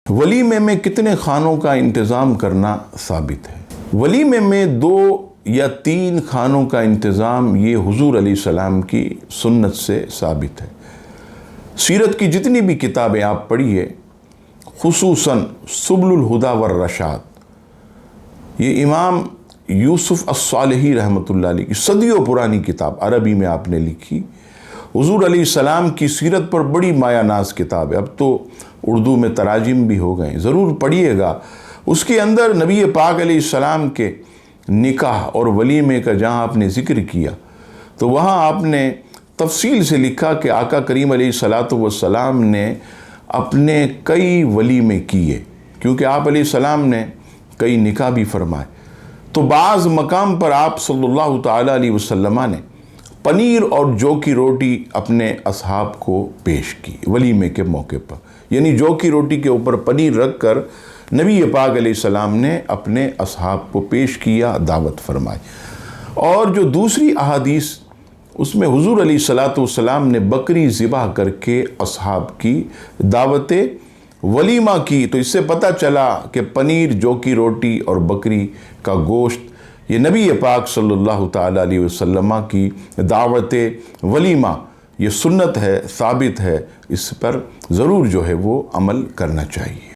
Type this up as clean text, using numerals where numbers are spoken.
ولیمے میں کتنے کھانوں کا انتظام کرنا ثابت ہے؟ ولیمے میں 2 یا 3 کھانوں کا انتظام یہ حضور علیہ السلام کی سنت سے ثابت ہے۔ سیرت کی جتنی بھی کتابیں آپ پڑھیے، خصوصاً سبل الہدی والرشاد، یہ امام یوسف الصالحی رحمۃ اللہ علیہ کی صدیوں پرانی کتاب عربی میں آپ نے لکھی، حضور علیہ السلام کی سیرت پر بڑی مایہ ناز کتاب ہے۔ اب تو اردو میں تراجم بھی ہو گئے، ضرور پڑھیے گا۔ اس کے اندر نبی پاک علیہ السلام کے نکاح اور ولیمے کا جہاں آپ نے ذکر کیا تو وہاں آپ نے تفصیل سے لکھا کہ آقا کریم علیہ السلام نے اپنے کئی ولیمے کیے، کیونکہ آپ علیہ السلام نے کئی نکاح بھی فرمائے۔ تو بعض مقام پر آپ صلی اللہ تعالیٰ علیہ وسلم نے پنیر اور جو کی روٹی اپنے اصحاب کو پیش کی ولیمے کے موقع پر، یعنی جو کی روٹی کے اوپر پنیر رکھ کر نبی پاک علیہ السلام نے اپنے اصحاب کو پیش کیا، دعوت فرمائی۔ اور جو دوسری احادیث، اس میں حضور علیہ السلام نے بکری ذبح کر کے اصحاب کی دعوت ولیمہ کی۔ تو اس سے پتہ چلا کہ پنیر، جو کی روٹی اور بکری کا گوشت یہ نبی پاک صلی اللہ تعالیٰ علیہ وسلم کی دعوت ولیمہ یہ سنت ہے، ثابت ہے، اس پر ضرور جو ہے وہ عمل کرنا چاہیے۔